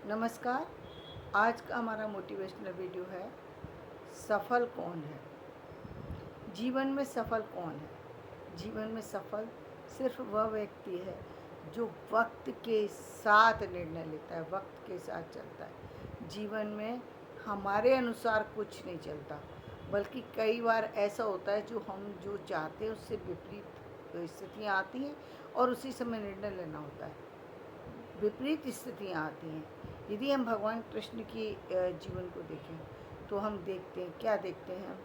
नमस्कार। आज का हमारा मोटिवेशनल वीडियो है, सफल कौन है। जीवन में सफल कौन है? जीवन में सफल सिर्फ वह व्यक्ति है जो वक्त के साथ निर्णय लेता है, वक्त के साथ चलता है। जीवन में हमारे अनुसार कुछ नहीं चलता, बल्कि कई बार ऐसा होता है हम जो चाहते हैं उससे विपरीत स्थितियाँ आती हैं और उसी समय निर्णय लेना होता है। विपरीत स्थितियाँ आती हैं। यदि हम भगवान कृष्ण की जीवन को देखें तो हम देखते हैं, क्या देखते हैं हम?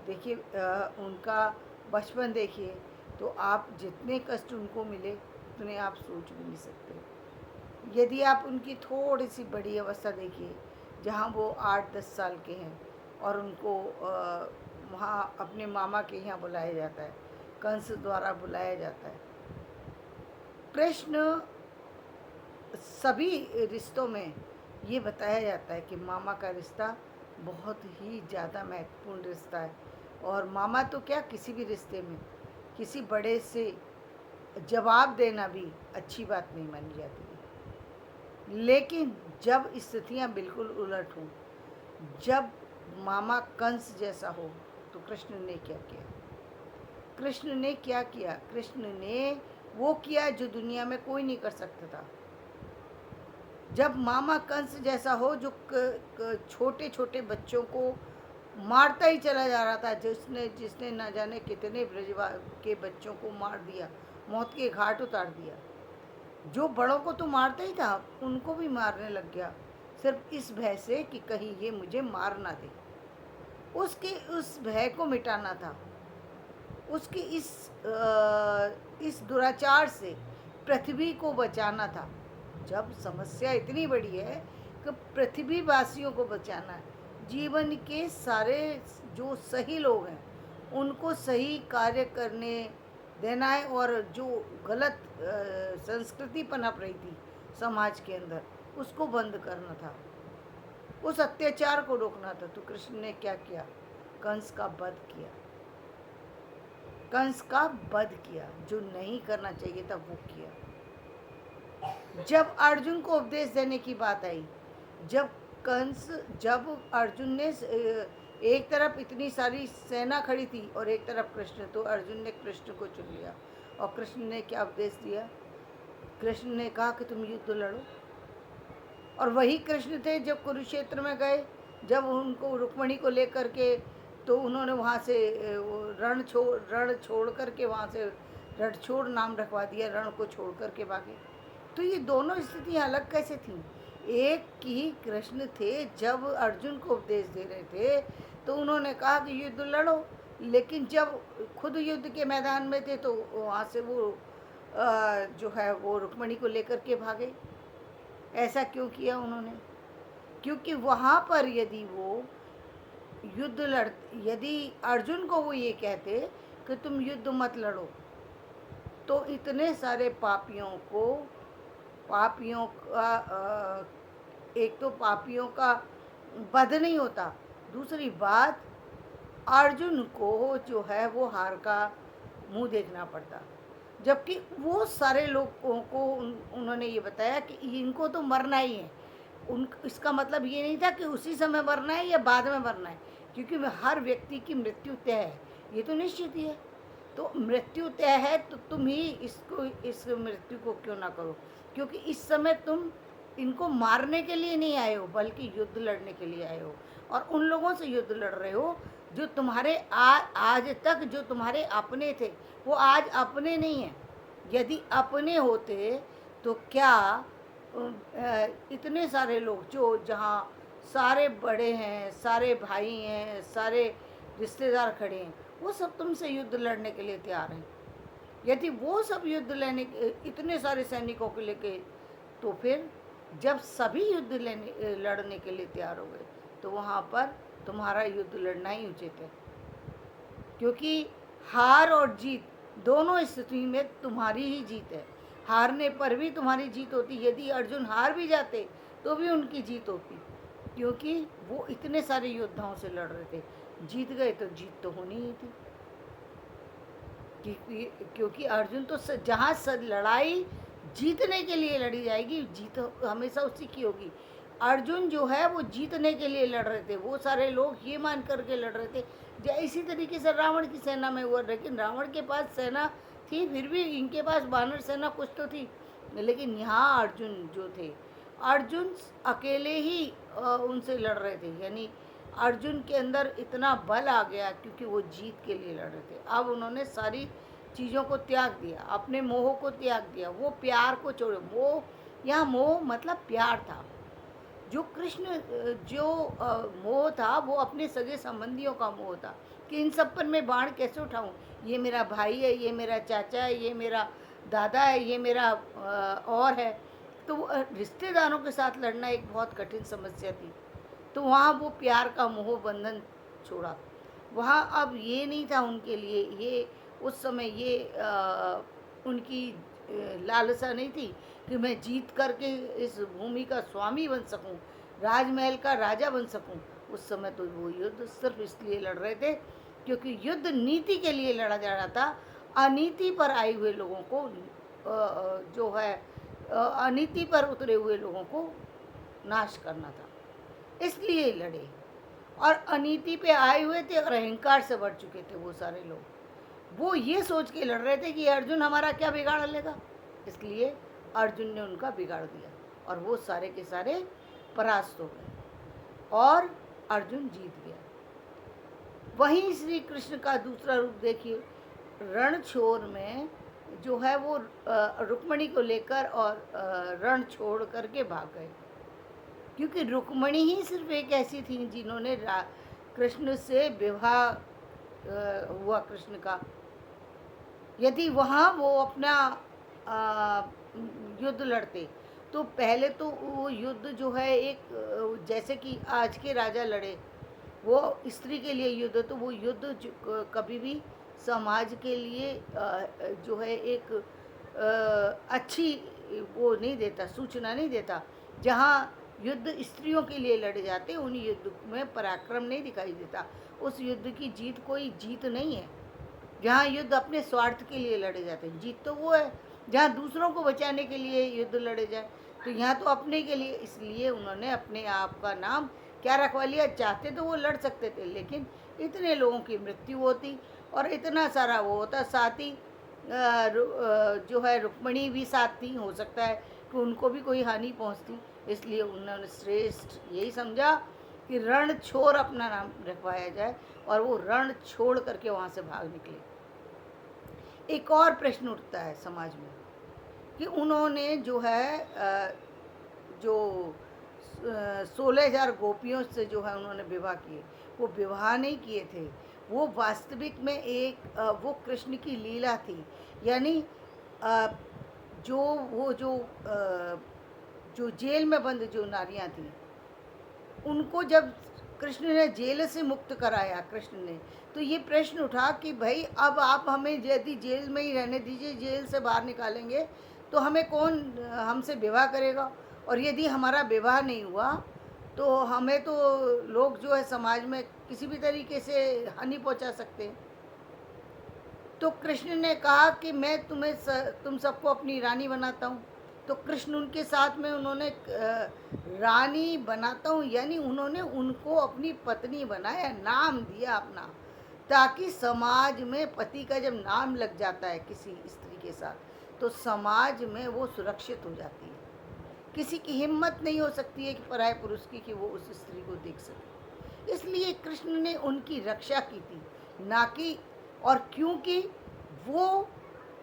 देखिए, उनका बचपन देखिए तो आप जितने कष्ट उनको मिले उतने आप सोच भी नहीं सकते। यदि आप उनकी थोड़ी सी बड़ी अवस्था देखिए, जहाँ वो 8-10 साल के हैं और उनको वहाँ अपने मामा के यहाँ बुलाया जाता है, कंस द्वारा बुलाया जाता है। कृष्ण सभी रिश्तों में ये बताया जाता है कि मामा का रिश्ता बहुत ही ज़्यादा महत्वपूर्ण रिश्ता है। और मामा तो क्या, किसी भी रिश्ते में किसी बड़े से जवाब देना भी अच्छी बात नहीं मानी जाती है। लेकिन जब स्थितियाँ बिल्कुल उलट हों, जब मामा कंस जैसा हो, तो कृष्ण ने क्या किया? कृष्ण ने क्या किया? कृष्ण ने वो किया जो दुनिया में कोई नहीं कर सकता था। जब मामा कंस जैसा हो, जो छोटे छोटे बच्चों को मारता ही चला जा रहा था, जिसने जिसने न जाने कितने ब्रजवा के बच्चों को मार दिया, मौत के घाट उतार दिया। जो बड़ों को तो मारता ही था, उनको भी मारने लग गया, सिर्फ इस भय से कि कहीं ये मुझे मार ना दे। उसके उस भय को मिटाना था, उसकी इस दुराचार से पृथ्वी को बचाना था। जब समस्या इतनी बड़ी है कि पृथ्वीवासियों को बचाना है, जीवन के सारे जो सही लोग हैं उनको सही कार्य करने देना है, और जो गलत संस्कृति पनप रही थी समाज के अंदर, उसको बंद करना था, उस अत्याचार को रोकना था। तो कृष्ण ने क्या किया? कंस का वध किया। कंस का वध किया, जो नहीं करना चाहिए था वो किया। जब अर्जुन को उपदेश देने की बात आई, जब अर्जुन ने एक तरफ इतनी सारी सेना खड़ी थी और एक तरफ कृष्ण, तो अर्जुन ने कृष्ण को चुन लिया। और कृष्ण ने क्या उपदेश दिया? कृष्ण ने कहा कि तुम युद्ध लड़ो। और वही कृष्ण थे जब कुरुक्षेत्र में गए, जब उनको रुक्मणी को लेकर के, तो उन्होंने वहाँ से रण छोड़ करके, वहाँ से रणछोड़ नाम रखवा दिया, रण को छोड़ करके भागे। तो ये दोनों स्थितियाँ अलग कैसे थीं? एक ही कृष्ण थे, जब अर्जुन को उपदेश दे रहे थे तो उन्होंने कहा कि युद्ध लड़ो, लेकिन जब खुद युद्ध के मैदान में थे तो वहाँ से वो जो है वो रुक्मणी को लेकर के भागे। ऐसा क्यों किया उन्होंने? क्योंकि वहाँ पर यदि अर्जुन को वो ये कहते कि तुम युद्ध मत लड़ो, तो इतने सारे पापियों का एक तो पापियों का वध नहीं होता, दूसरी बात अर्जुन को जो है वो हार का मुंह देखना पड़ता। जबकि वो सारे लोगों को उन्होंने ये बताया कि इनको तो मरना ही है। इसका मतलब ये नहीं था कि उसी समय मरना है या बाद में मरना है, क्योंकि हर व्यक्ति की मृत्यु तय है, ये तो निश्चित ही है। तो मृत्यु तय है तो तुम ही इस मृत्यु को क्यों ना करो, क्योंकि इस समय तुम इनको मारने के लिए नहीं आए हो, बल्कि युद्ध लड़ने के लिए आए हो। और उन लोगों से युद्ध लड़ रहे हो जो तुम्हारे आज तक जो तुम्हारे अपने थे, वो आज अपने नहीं हैं। यदि अपने होते तो क्या इतने सारे लोग जो जहाँ सारे बड़े हैं, सारे भाई हैं, सारे रिश्तेदार खड़े हैं, वो सब तुमसे युद्ध लड़ने के लिए तैयार हैं। यदि वो सब युद्ध लेने इतने सारे सैनिकों को लेके, तो फिर जब सभी युद्ध लड़ने के लिए तैयार हो गए, तो वहाँ पर तुम्हारा युद्ध लड़ना ही उचित है, क्योंकि हार और जीत दोनों स्थिति में तुम्हारी ही जीत है। हारने पर भी तुम्हारी जीत होती, यदि अर्जुन हार भी जाते तो भी उनकी जीत होती, क्योंकि वो इतने सारे योद्धाओं से लड़ रहे थे। जीत गए तो जीत तो होनी ही थी, क्योंकि अर्जुन तो जहाँ लड़ाई जीतने के लिए लड़ी जाएगी, जीत हमेशा उसी की होगी। अर्जुन जो है वो जीतने के लिए लड़ रहे थे, वो सारे लोग ये मान करके लड़ रहे थे। इसी तरीके से रावण की सेना में हुआ, लेकिन रावण के पास सेना थी, फिर भी इनके पास वानर सेना कुछ तो थी। लेकिन यहाँ अर्जुन जो थे, अर्जुन अकेले ही उनसे लड़ रहे थे, यानी अर्जुन के अंदर इतना बल आ गया क्योंकि वो जीत के लिए लड़ रहे थे। अब उन्होंने सारी चीज़ों को त्याग दिया, अपने मोह को त्याग दिया, वो प्यार को छोड़े। वो यहाँ मोह मतलब प्यार था। जो कृष्ण जो मोह था वो अपने सगे संबंधियों का मोह था कि इन सब पर मैं बाण कैसे उठाऊं, ये मेरा भाई है, ये मेरा चाचा है, ये मेरा दादा है, ये मेरा और है। तो रिश्तेदारों के साथ लड़ना एक बहुत कठिन समस्या थी। तो वहाँ वो प्यार का मोह बंधन छोड़ा। वहाँ अब ये नहीं था उनके लिए, ये उस समय ये उनकी लालसा नहीं थी कि मैं जीत करके इस भूमि का स्वामी बन सकूं, राजमहल का राजा बन सकूं। उस समय तो वो युद्ध सिर्फ इसलिए लड़ रहे थे क्योंकि युद्ध नीति के लिए लड़ा जा रहा था। अनीति पर आए हुए लोगों को जो है अनीति पर उतरे हुए लोगों को नाश करना था, इसलिए लड़े। और अनीति पे आए हुए थे और अहंकार से बढ़ चुके थे वो सारे लोग। वो ये सोच के लड़ रहे थे कि अर्जुन हमारा क्या बिगाड़ लेगा, इसलिए अर्जुन ने उनका बिगाड़ दिया और वो सारे के सारे परास्त हो गए और अर्जुन जीत गया। वहीं श्री कृष्ण का दूसरा रूप देखिए, रणछोड़ में जो है वो रुक्मणी को लेकर और रण छोड़ करके भाग गए, क्योंकि रुक्मणी ही सिर्फ एक ऐसी थी जिन्होंने कृष्ण से विवाह हुआ कृष्ण का। यदि वहाँ वो अपना युद्ध लड़ते तो पहले तो वो युद्ध जो है एक जैसे कि आज के राजा लड़े, वो स्त्री के लिए युद्ध, तो वो युद्ध कभी भी समाज के लिए जो है एक अच्छी वो नहीं देता, सूचना नहीं देता। जहाँ युद्ध स्त्रियों के लिए लड़े जाते, उन युद्ध में पराक्रम नहीं दिखाई देता, उस युद्ध की जीत कोई जीत नहीं है। जहाँ युद्ध अपने स्वार्थ के लिए लड़े जाते हैं, जीत तो वो है जहाँ दूसरों को बचाने के लिए युद्ध लड़े जाए, तो यहाँ तो अपने के लिए। इसलिए उन्होंने अपने आप का नाम क्या रखवा लिया। चाहते तो वो लड़ सकते थे, लेकिन इतने लोगों की मृत्यु होती और इतना सारा वो होता। साथ ही जो है रुक्मणी भी साथ थी, हो सकता है कि उनको भी कोई हानि पहुँचती, इसलिए उन्होंने श्रेष्ठ यही समझा कि रण छोड़ अपना नाम रखवाया जाए, और वो रण छोड़ करके वहाँ से भाग निकले। एक और प्रश्न उठता है समाज में कि उन्होंने जो है जो 16,000 गोपियों से जो है उन्होंने विवाह किए, वो विवाह नहीं किए थे, वो वास्तविक में एक वो कृष्ण की लीला थी। यानी जो वो जो जेल में बंद जो नारियां थी, उनको जब कृष्ण ने जेल से मुक्त कराया कृष्ण ने, तो ये प्रश्न उठा कि भाई अब आप हमें यदि जेल में ही रहने दीजिए, जेल से बाहर निकालेंगे तो हमें कौन हमसे विवाह करेगा, और यदि हमारा विवाह नहीं हुआ तो हमें तो लोग जो है समाज में किसी भी तरीके से हानि पहुंचा सकते हैं। तो कृष्ण ने कहा कि मैं तुम सबको अपनी रानी बनाता हूँ। तो कृष्ण उनके साथ में उन्होंने रानी बनाता हूँ, यानी उन्होंने उनको अपनी पत्नी बनाया, नाम दिया अपना, ताकि समाज में पति का जब नाम लग जाता है किसी स्त्री के साथ तो समाज में वो सुरक्षित हो जाती है। किसी की हिम्मत नहीं हो सकती है कि पराये पुरुष की कि वो उस स्त्री को देख सके। इसलिए कृष्ण ने उनकी रक्षा की थी, ना कि और क्योंकि वो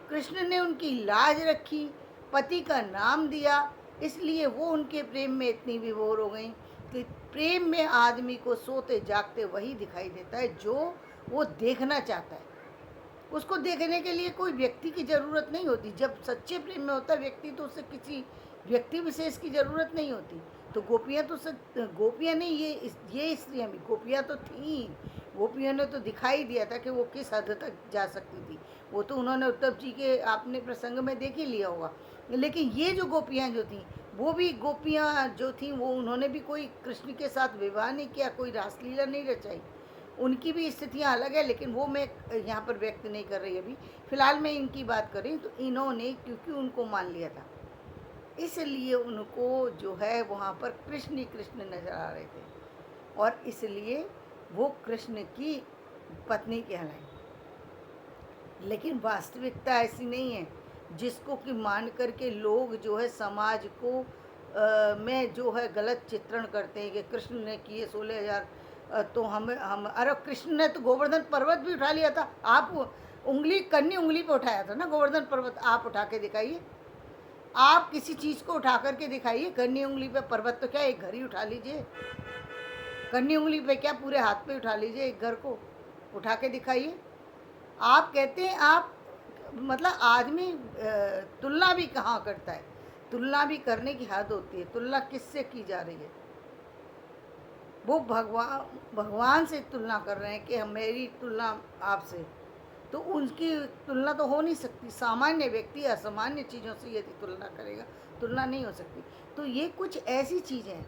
कृष्ण ने उनकी लाज रखी, पति का नाम दिया, इसलिए वो उनके प्रेम में इतनी विभोर हो गई कि प्रेम में आदमी को सोते जागते वही दिखाई देता है जो वो देखना चाहता है। उसको देखने के लिए कोई व्यक्ति की ज़रूरत नहीं होती। जब सच्चे प्रेम में होता है व्यक्ति, तो उसे किसी व्यक्ति विशेष की ज़रूरत नहीं होती। तो गोपियाँ तो गोपियाँ नहीं, ये स्त्रियाँ भी गोपियाँ तो थीं। गोपियों ने तो दिखाई दिया था कि वो किस हद तक जा सकती थी। वो तो उन्होंने उद्धव जी के आपने प्रसंग में देख ही लिया होगा। लेकिन ये जो गोपियाँ जो थीं, वो भी गोपियाँ जो थीं, वो उन्होंने भी कोई कृष्ण के साथ विवाह नहीं किया, कोई रासलीला नहीं रचाई। उनकी भी स्थितियाँ अलग है, लेकिन वो मैं यहाँ पर व्यक्त नहीं कर रही अभी। फ़िलहाल मैं इनकी बात करें तो इन्होंने क्योंकि उनको मान लिया था, इसलिए उनको जो है वहाँ पर कृष्ण ही कृष्ण नज़र आ रहे थे, और इसलिए वो कृष्ण की पत्नी कहलाई। लेकिन वास्तविकता ऐसी नहीं है, जिसको कि मान करके लोग जो है समाज को में जो है गलत चित्रण करते हैं कि कृष्ण ने किए 16,000, तो हम अरे कृष्ण ने तो गोवर्धन पर्वत भी उठा लिया था। आप उंगली कन्नी उंगली पे उठाया था ना गोवर्धन पर्वत, आप उठा के दिखाइए। आप किसी चीज़ को उठा करके दिखाइए, कन्नी उंगली पे पर्वत तो क्या एक घर ही उठा लीजिए, कन्नी उंगली पे क्या पूरे हाथ पे उठा लीजिए, एक घर को उठा के दिखाइए। आप कहते हैं आप मतलब आदमी तुलना भी कहाँ करता है, तुलना भी करने की हद होती है। तुलना किससे की जा रही है? वो भगवान से तुलना कर रहे हैं कि मेरी तुलना आपसे, तो उनकी तुलना तो हो नहीं सकती। सामान्य व्यक्ति असामान्य चीज़ों से यदि तुलना करेगा, तुलना नहीं हो सकती। तो ये कुछ ऐसी चीज़ें हैं,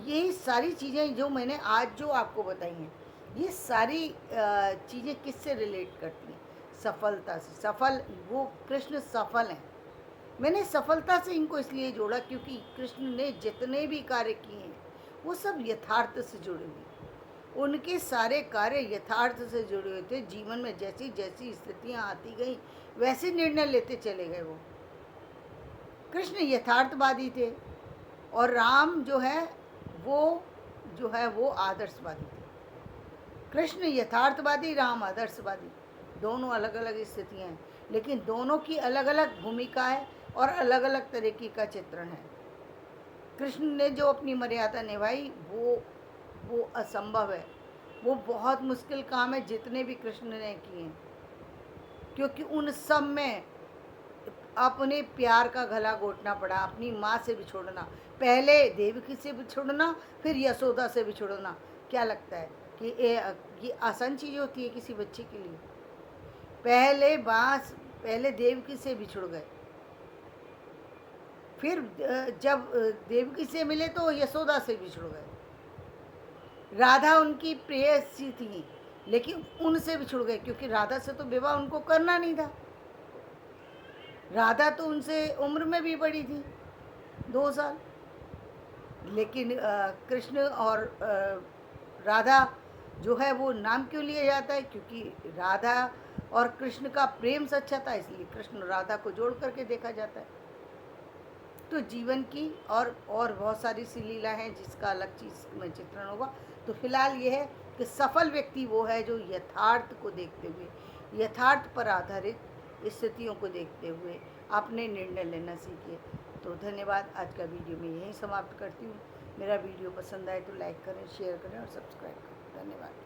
ये सारी चीज़ें जो मैंने आज जो आपको बताई हैं, ये सारी चीज़ें किससे रिलेट करती हैं? सफलता से। सफल वो कृष्ण सफल हैं। मैंने सफलता से इनको इसलिए जोड़ा क्योंकि कृष्ण ने जितने भी कार्य किए हैं वो सब यथार्थ से जुड़े हुए, उनके सारे कार्य यथार्थ से जुड़े हुए थे। जीवन में जैसी जैसी स्थितियां आती गई वैसे निर्णय लेते चले गए। वो कृष्ण यथार्थवादी थे, और राम जो है वो आदर्शवादी थे। कृष्ण यथार्थवादी, राम आदर्शवादी, दोनों अलग अलग स्थितियाँ हैं, लेकिन दोनों की अलग अलग भूमिका है और अलग अलग तरीके का चित्रण है। कृष्ण ने जो अपनी मर्यादा निभाई वो असंभव है, वो बहुत मुश्किल काम है जितने भी कृष्ण ने किए हैं, क्योंकि उन सब में अपने प्यार का गला घोटना पड़ा, अपनी माँ से बिछोड़ना, पहले देवकी से बिछोड़ना, फिर यशोदा से बिछोड़ना। क्या लगता है कि ये आसान चीज़ होती है किसी बच्चे के लिए? पहले देवकी से बिछुड़ गए, फिर जब देवकी से मिले तो यशोदा से बिछुड़ गए। राधा उनकी प्रेयसी थी, लेकिन उनसे बिछुड़ गए क्योंकि राधा से तो विवाह उनको करना नहीं था। राधा तो उनसे उम्र में भी बड़ी थी, 2 साल। लेकिन कृष्ण और राधा जो है वो नाम क्यों लिया जाता है? क्योंकि राधा और कृष्ण का प्रेम सच्चा था, इसलिए कृष्ण और राधा को जोड़ करके देखा जाता है। तो जीवन की और बहुत सारी सी लीला हैं जिसका अलग चीज़ में चित्रण होगा। तो फिलहाल ये है कि सफल व्यक्ति वो है जो यथार्थ को देखते हुए, यथार्थ पर आधारित स्थितियों को देखते हुए अपने निर्णय लेना सीखे। तो धन्यवाद। आज का वीडियो मैं यहीं समाप्त करती हूँ। मेरा वीडियो पसंद आए तो लाइक करें, शेयर करें और सब्सक्राइब करें। धन्यवाद।